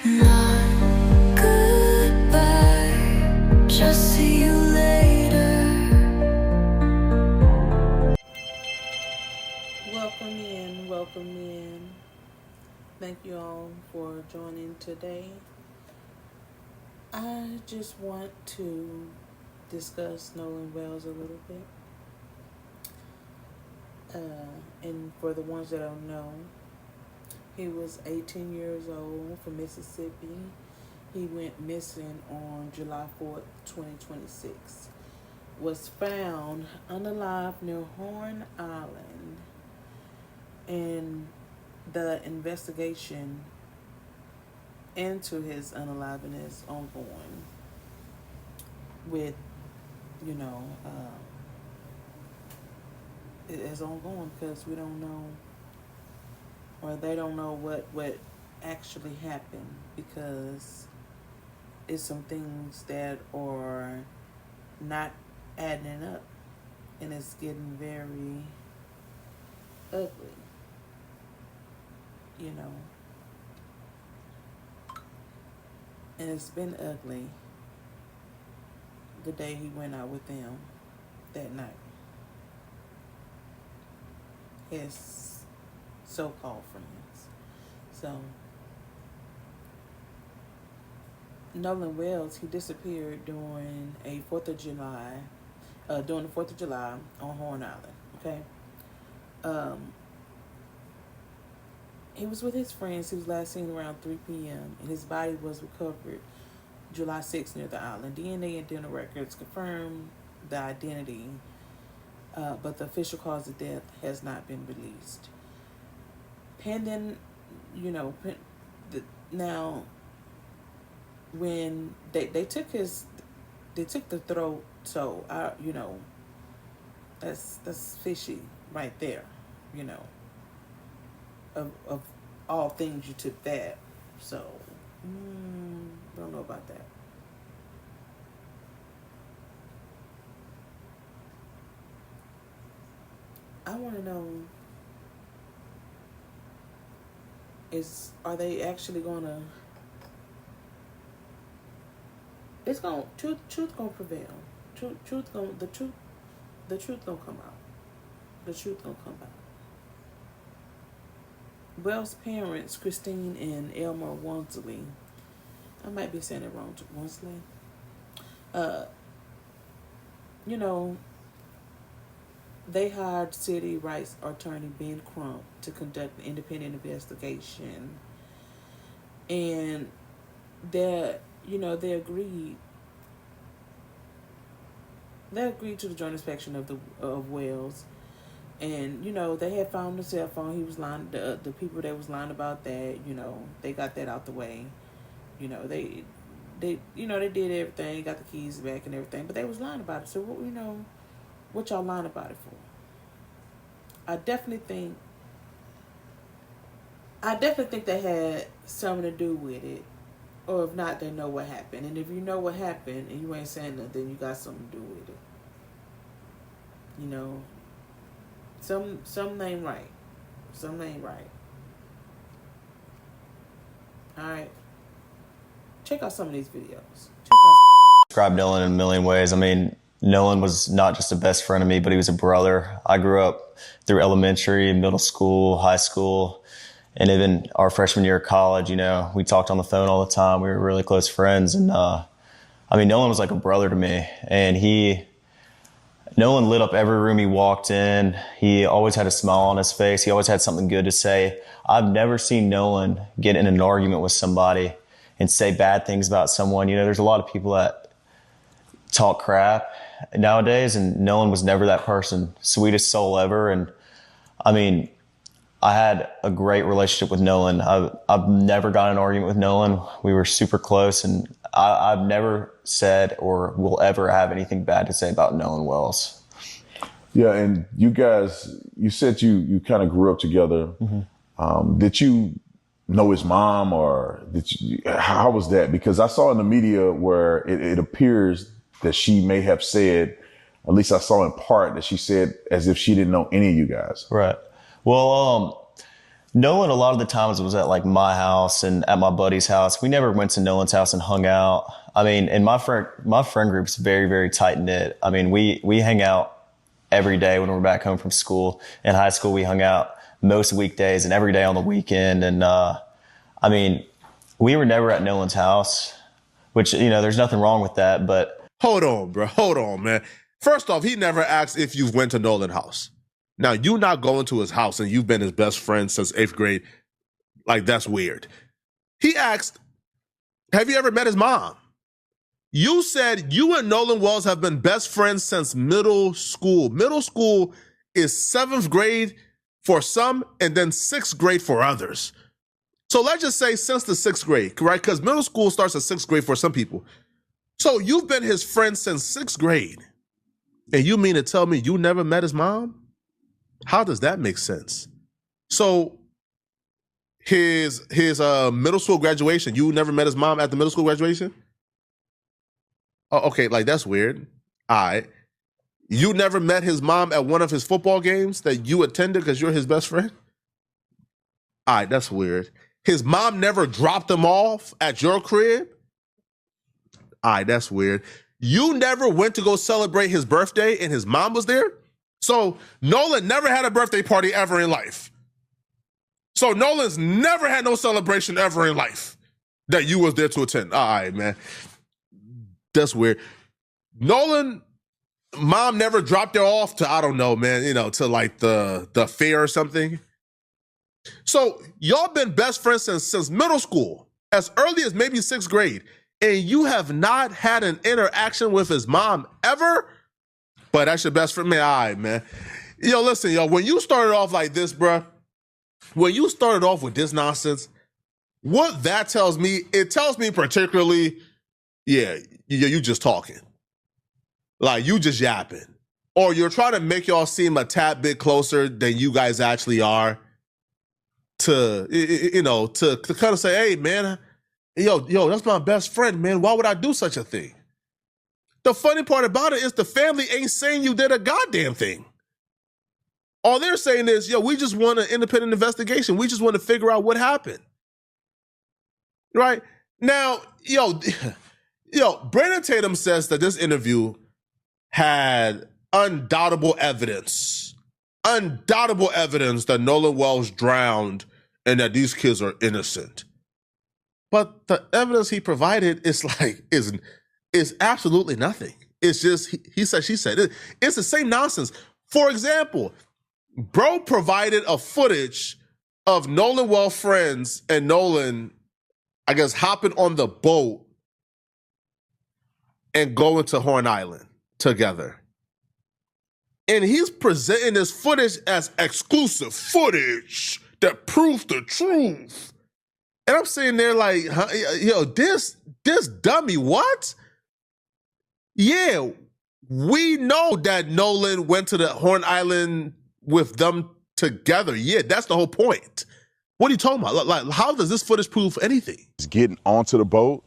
Not goodbye, just see you later. Welcome in. Thank you all for joining today. I just want to discuss Nolan Wells a little bit. And for the ones that don't know, he was 18 years old from Mississippi. He went missing on July 4th, 2026. Was found unalive near Horn Island, and the investigation into his unaliveness ongoing with, it is ongoing because we don't know, or they don't know what actually happened, because it's some things that are not adding up, and it's getting very ugly, and it's been ugly the day he went out with them that night. His so-called friends. So Nolan Wells, he disappeared during the 4th of July on Horn Island. Okay. He was with his friends. He was last seen around 3 p.m. and his body was recovered July 6th near the island. DNA and dental records confirmed the identity, but the official cause of death has not been released. Pending, now when they took the throat, so that's fishy right there, of all things. You took that, so don't know about that. I want to know, are they actually gonna, truth gonna prevail. The truth gonna come out. The truth gonna come out. Wells' parents, Christine and Elmer Wansley, I might be saying it wrong, Wansley. They hired city rights attorney Ben Crump to conduct an independent investigation, and they agreed. They agreed to the joint inspection of Wells, and they had found the cell phone. He was lying. The people that was lying about that, they got that out the way. They did everything, got the keys back and everything, but they was lying about it. So what y'all lying about it for? I definitely think they had something to do with it, or if not, they know what happened. And if you know what happened and you ain't saying nothing, you got something to do with it. Something ain't right. Something ain't right. All right, check out some of these videos. Describe Nolan in a million ways. I mean, Nolan was not just a best friend of me, but he was a brother. I grew up through elementary, middle school, high school, and even our freshman year of college. We talked on the phone all the time. We were really close friends. And Nolan was like a brother to me. And Nolan lit up every room he walked in. He always had a smile on his face. He always had something good to say. I've never seen Nolan get in an argument with somebody and say bad things about someone. There's a lot of people that talk crap nowadays, and Nolan was never that person. Sweetest soul ever. And I had a great relationship with Nolan. I've never got in an argument with Nolan. We were super close, and I've never said or will ever have anything bad to say about Nolan Wells. Yeah, and you guys, you said you kind of grew up together. Mm-hmm. Did you know his mom, or how was that? Because I saw in the media where it appears that she may have said, at least I saw in part, that she said as if she didn't know any of you guys. Right. Well, Nolan, a lot of the times was at like my house and at my buddy's house. We never went to Nolan's house and hung out. I mean, and my friend group's very, very tight knit. I mean, we hang out every day when we're back home from school. In high school, we hung out most weekdays and every day on the weekend. And I mean, we were never at Nolan's house, which, you know, there's nothing wrong with that. But hold on, bro. Hold on, man. First off, he never asked if you went to Nolan's house. Now, you not going to his house and you've been his best friend since 8th grade. Like, that's weird. He asked, have you ever met his mom? You said you and Nolan Wells have been best friends since middle school. Middle school is 7th grade for some and then 6th grade for others. So let's just say since the 6th grade, right? Because middle school starts at 6th grade for some people. So you've been his friend since 6th grade. And you mean to tell me you never met his mom? How does that make sense? So his middle school graduation, you never met his mom at the middle school graduation? Oh, okay, like that's weird. All right. You never met his mom at one of his football games that you attended because you're his best friend? All right, that's weird. His mom never dropped him off at your crib? All right, that's weird. You never went to go celebrate his birthday and his mom was there? So Nolan never had a birthday party ever in life. So Nolan's never had no celebration ever in life that you was there to attend. All right, man. That's weird. Nolan, mom never dropped her off to, I don't know, man, you know, to like the fair or something. So y'all been best friends since middle school, as early as maybe 6th grade, and you have not had an interaction with his mom ever? But that's your best friend, man. All right, man. Yo, listen, yo, when you started off like this, bruh, when you started off with this nonsense, what that tells me, it tells me particularly, yeah, you just talking. Like, you just yapping. Or you're trying to make y'all seem a tad bit closer than you guys actually are to, you know, to kind of say, hey, man, yo, that's my best friend, man. Why would I do such a thing? The funny part about it is the family ain't saying you did a goddamn thing. All they're saying is, yo, we just want an independent investigation. We just want to figure out what happened. Right? Now, yo, Brandon Tatum says that this interview had undoubtable evidence that Nolan Wells drowned and that these kids are innocent. But the evidence he provided is absolutely nothing. It's just, he said, she said. It's the same nonsense. For example, bro provided a footage of Nolan Wells' friends and Nolan, I guess, hopping on the boat and going to Horn Island together. And he's presenting this footage as exclusive footage that proves the truth. And I'm sitting there like, huh, yo, this dummy, what? Yeah, we know that Nolan went to the Horn Island with them together. Yeah, that's the whole point. What are you talking about? Like, how does this footage prove anything? It's getting onto the boat,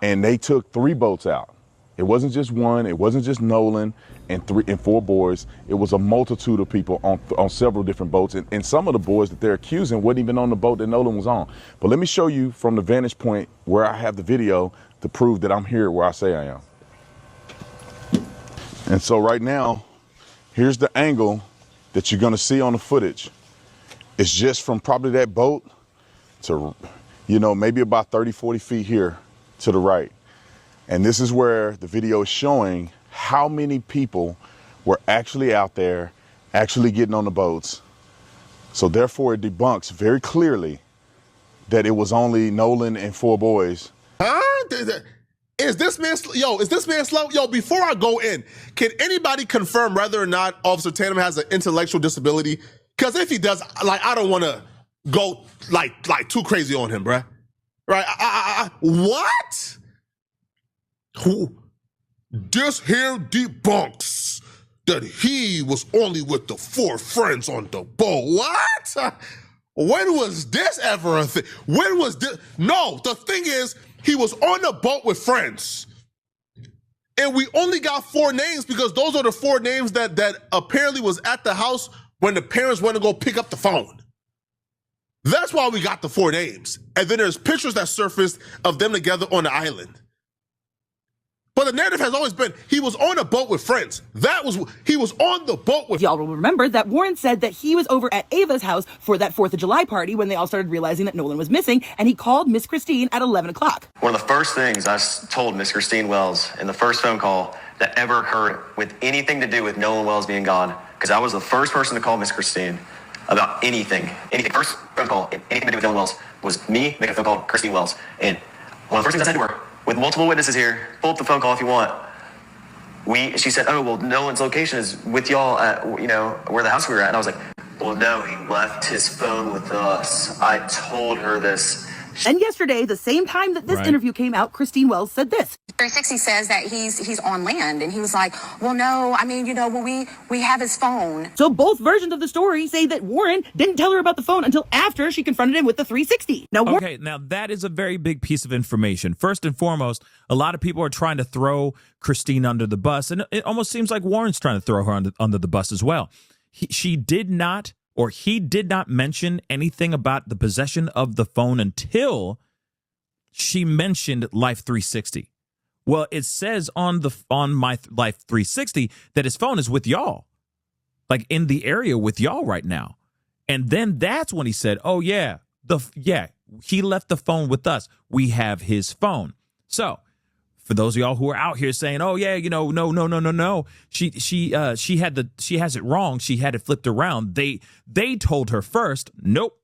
and they took 3 boats out. It wasn't just one. It wasn't just Nolan and 4 boys. It was a multitude of people on several different boats. And some of the boys that they're accusing wasn't even on the boat that Nolan was on. But let me show you from the vantage point where I have the video to prove that I'm here where I say I am. And so right now, here's the angle that you're gonna see on the footage. It's just from probably that boat to, you know, maybe about 30, 40 feet here to the right. And this is where the video is showing how many people were actually out there, actually getting on the boats. So therefore it debunks very clearly that it was only Nolan and 4 boys. Huh? Is this man slow? Yo, before I go in, can anybody confirm whether or not Officer Tatum has an intellectual disability? Because if he does, like, I don't want to go like too crazy on him, bruh. Right? What? Who? This here debunks that he was only with the 4 friends on the boat. What? When was this ever a thing? When was this? No, the thing is, he was on the boat with friends. And we only got 4 names because those are the 4 names that apparently was at the house when the parents went to go pick up the phone. That's why we got the 4 names. And then there's pictures that surfaced of them together on the island. But the narrative has always been he was on a boat with friends. He was on the boat with. Y'all will remember that Warren said that he was over at Ava's house for that 4th of July party when they all started realizing that Nolan was missing, and he called Miss Christine at 11 o'clock. One of the first things I told Miss Christine Wells in the first phone call that ever occurred with anything to do with Nolan Wells being gone, because I was the first person to call Miss Christine about anything. First phone call, anything to do with Nolan Wells was me making a phone call to Christine Wells. And one of the first things I said to her, with multiple witnesses here, pull up the phone call if you want. She said, oh, well, Nolan's location is with y'all at, where the house we were at. And I was like, well, no, he left his phone with us. I told her this. And yesterday, the same time that this interview came out, Christine Wells said this. 360 says that he's on land, and he was like, well, no, I mean, well, we have his phone. So both versions of the story say that Warren didn't tell her about the phone until after she confronted him with the 360. Now, now that is a very big piece of information. First and foremost, a lot of people are trying to throw Christine under the bus, and it almost seems like Warren's trying to throw her under the bus as well. He did not mention anything about the possession of the phone until she mentioned Life 360. Well, it says on my Life 360 that his phone is with y'all, like in the area with y'all right now. And then that's when he said, "Oh yeah, he left the phone with us. We have his phone." So, for those of y'all who are out here saying, "Oh yeah, no, she has it wrong. She had it flipped around." They told her first, "Nope."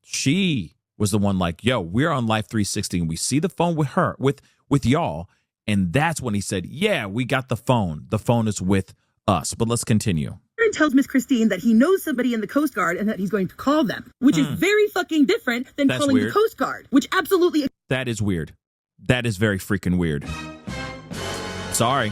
She was the one like, "Yo, we're on Life 360 and we see the phone with her with y'all." And that's when he said, "Yeah, we got the phone. The phone is with us." But let's continue. Warren tells Miss Christine that he knows somebody in the Coast Guard and that he's going to call them, which is very fucking different than calling the Coast Guard, which absolutely. That is weird. That is very freaking weird. Sorry.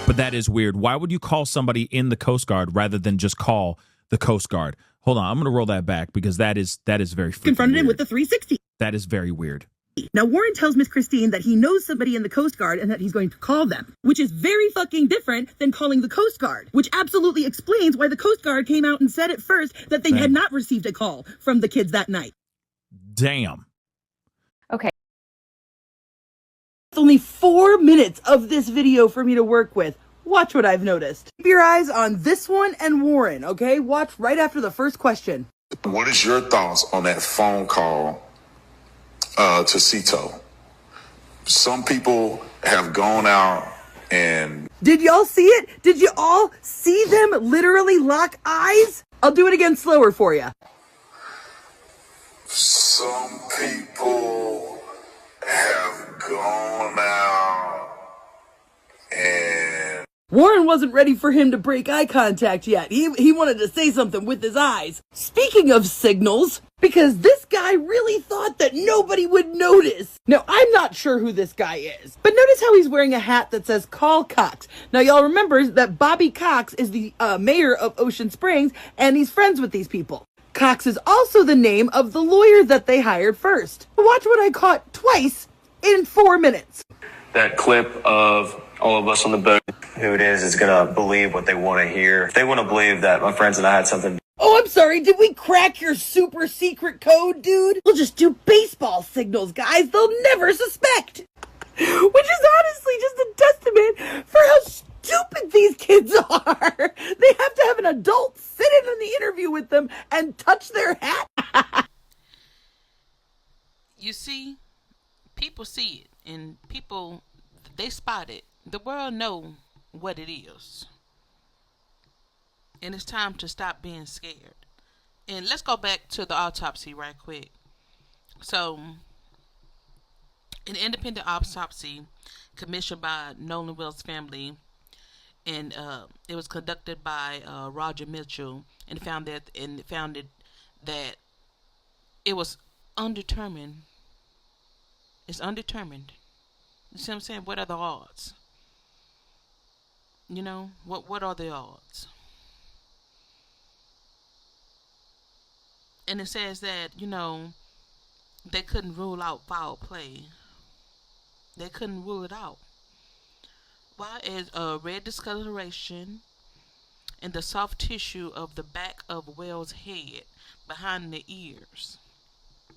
But that is weird. Why would you call somebody in the Coast Guard rather than just call the Coast Guard? Hold on, I'm going to roll that back because that is very freaking confronted weird. Him with the 360. That is very weird. Now, Warren tells Miss Christine that he knows somebody in the Coast Guard and that he's going to call them, which is very fucking different than calling the Coast Guard, which absolutely explains why the Coast Guard came out and said at first that they had not received a call from the kids that night. Damn. Okay. It's only 4 minutes of this video for me to work with. Watch what I've noticed. Keep your eyes on this one and Warren, okay? Watch right after the first question. What is your thoughts on that phone call to Cito? Some people have gone out and... Did y'all see it? Did you all see them literally lock eyes? I'll do it again slower for you. Some people have gone out and... Warren wasn't ready for him to break eye contact yet. He wanted to say something with his eyes. Speaking of signals, because this guy really thought that nobody would notice. Now, I'm not sure who this guy is, but notice how he's wearing a hat that says Call Cox. Now, y'all remember that Bobby Cox is the mayor of Ocean Springs, and he's friends with these people. Cox is also the name of the lawyer that they hired first. Watch what I caught twice in 4 minutes. That clip of all of us on the boat, who it is going to believe what they want to hear. If they want to believe that my friends and I had something. Oh, I'm sorry. Did we crack your super secret code, dude? We'll just do baseball signals, guys. They'll never suspect. Which is honestly just a testament for how stupid these kids are. They have to have an adult sit in the interview with them and touch their hat. You see, people see it, and people, they spot it. The world know what it is. And it's time to stop being scared. And let's go back to the autopsy right quick. So, an independent autopsy commissioned by Nolan Wells' family, and it was conducted by Roger Mitchell, and found that it was undetermined. It's undetermined. You see what I'm saying? What are the odds? You know, what are the odds? And it says that, you know, they couldn't rule out foul play. They couldn't rule it out. Why is red discoloration and the soft tissue of the back of Wells' head behind the ears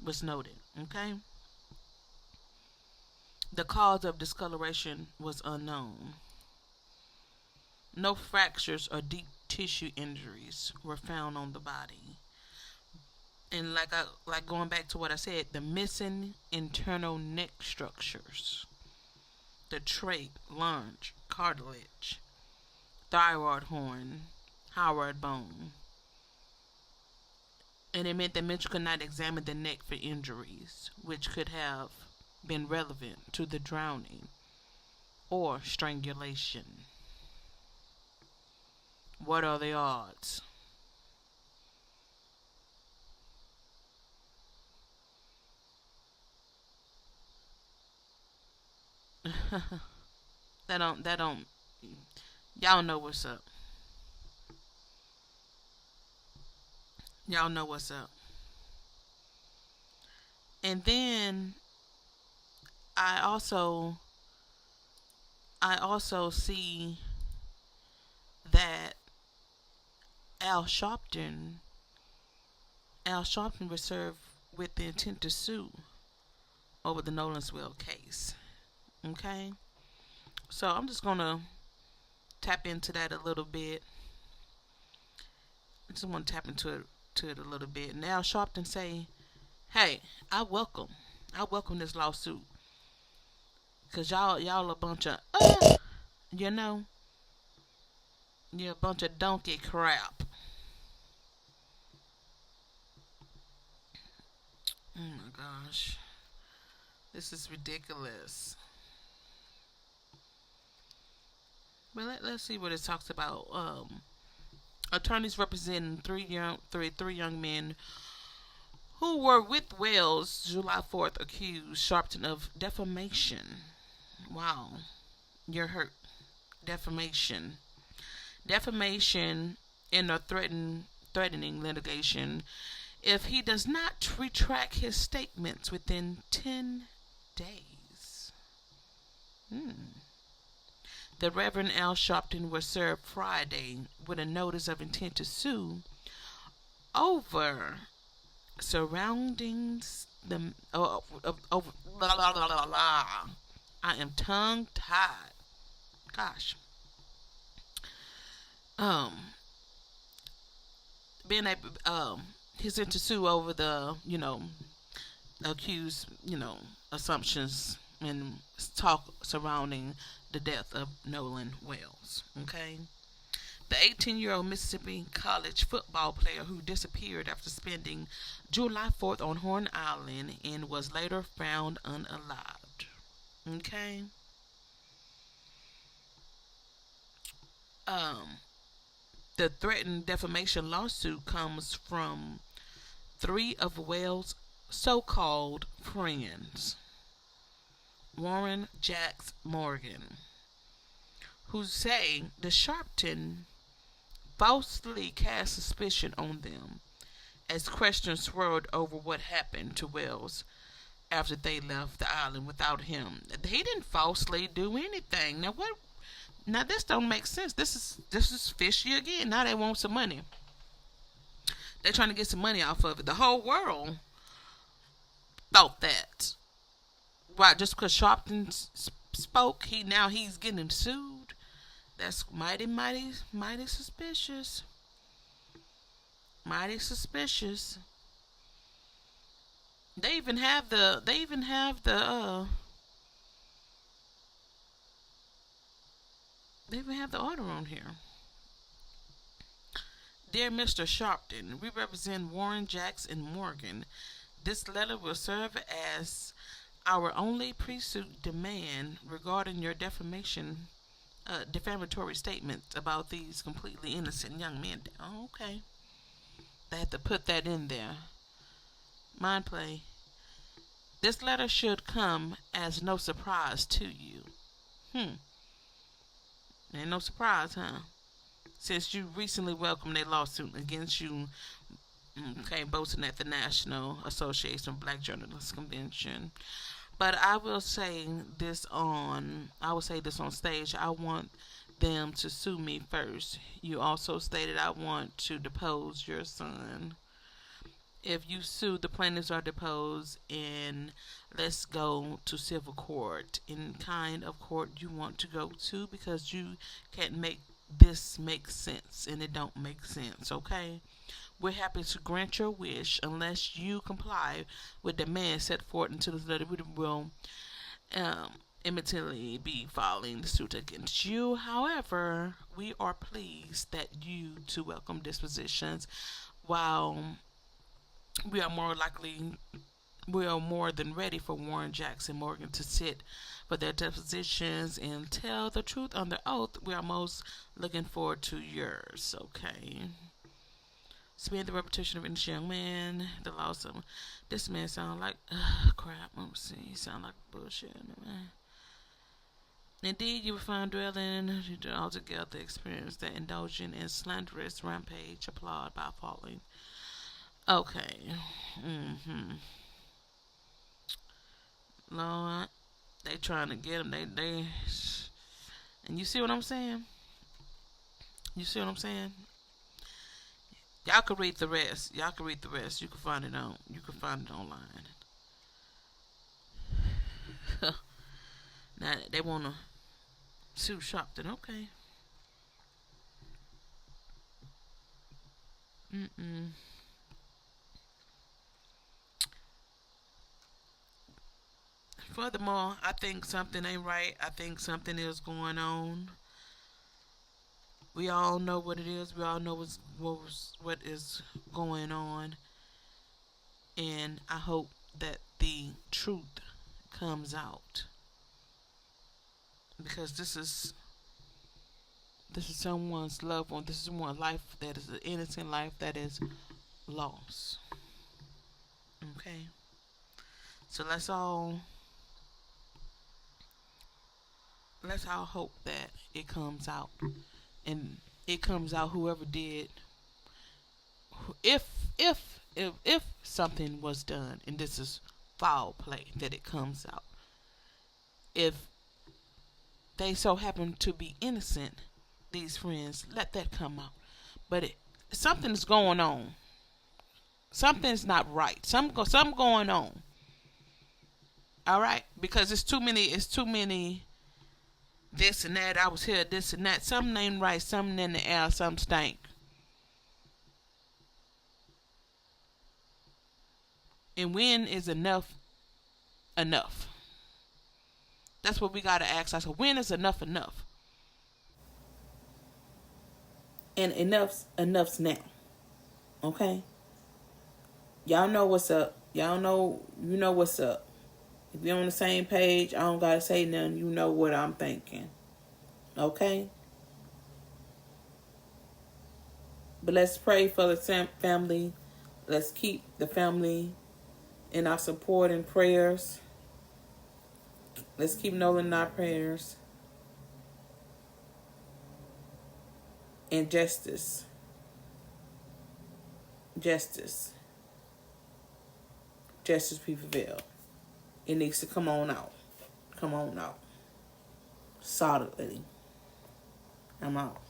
was noted. Okay? The cause of discoloration was unknown. No fractures or deep tissue injuries were found on the body. And like going back to what I said, the missing internal neck structures, the trach, larynx, cartilage, thyroid horn, hyoid bone. And it meant that Mitchell could not examine the neck for injuries, which could have been relevant to the drowning or strangulation. What are the odds? that don't y'all know what's up. Y'all know what's up. And then I also see that Al Sharpton was served with the intent to sue over the Nolan Wells case. Okay? So I'm just gonna tap into that a little bit. I just want to tap into it a little bit. And Al Sharpton say, "Hey, I welcome this lawsuit, cause y'all a bunch of you're a bunch of donkey crap." Oh my gosh, this is ridiculous. But let's see what it talks about. Attorneys representing three young men who were with Wells July 4th accused Sharpton of defamation. Wow, you're hurt. Defamation in a threatening litigation if he does not retract his statements within 10 days. The Reverend Al Sharpton was served Friday with a notice of intent to sue over surroundings over I am tongue tied. Gosh. Being able his intent to sue over the accused assumptions and talk surrounding the death of Nolan Wells. Okay? The 18-year-old Mississippi college football player who disappeared after spending July 4th on Horn Island and was later found unalived. Okay? The threatened defamation lawsuit comes from three of Wells' so-called friends. Warren, Jax, Morgan, who say the Sharpton falsely cast suspicion on them as questions swirled over what happened to Wells after they left the island without him. He didn't falsely do anything. Now what? Now this don't make sense. This is fishy again. Now they want some money. They're trying to get some money off of it. The whole world thought that. Right, just because Sharpton spoke, he's getting sued. That's mighty suspicious. Mighty suspicious. They even have the order on here. Dear Mr. Sharpton, we represent Warren, Jax, and Morgan. This letter will serve as our only pre-suit demand regarding your defamatory statements about these completely innocent young men. Oh, okay. They have to put that in there. Mind play. This letter should come as no surprise to you. Ain't no surprise, huh? Since you recently welcomed a lawsuit against you, okay, boasting at the National Association of Black Journalists Convention. But I will say this on stage. I want them to sue me first. You also stated I want to depose your son. If you sue, the plaintiffs are deposed, and let's go to civil court. In kind of court you want to go to, because you can't make this make sense, and it don't make sense, okay? We're happy to grant your wish unless you comply with demands set forth into the letter. We will immediately be filing the suit against you. However, we are pleased that you to welcome dispositions, while we are more than ready for Warren Jackson Morgan to sit for their depositions and tell the truth under oath. We are most looking forward to yours, okay? Spare the reputation of any young man. The loss of this man sound like crap. Let me see. He sound like bullshit, man. Indeed, you will find dwelling altogether experience that indulging in slanderous rampage applaud by falling. Okay. Lord, they trying to get him. They, and you see what I'm saying? You see what I'm saying? Y'all can read the rest. You can find it online. Now they wanna sue Sharpton. Okay. Furthermore, I think something ain't right. I think something is going on. We all know what it is. We all know what is going on. And I hope that the truth comes out. Because this is someone's loved one. This is one life that is an innocent life that is lost. Okay? So let's all hope that it comes out. And it comes out, whoever did, if something was done, and this is foul play, that it comes out. If they so happen to be innocent, these friends, let that come out. But something's going on. Something's not right. Something going on. All right, because it's too many. This and that, I was here, this and that. Something ain't right, something in the air, something stank. And when is enough enough? That's what we gotta ask ourselves. When is enough enough? And enough's now. Okay? Y'all know what's up. Y'all know, you know what's up. If you're on the same page, I don't gotta say nothing. You know what I'm thinking. Okay? But let's pray for the family. Let's keep the family in our support and prayers. Let's keep Nolan in our prayers. And justice. Justice be prevailed. It needs to come on out. Come on out. Solidly. I'm out.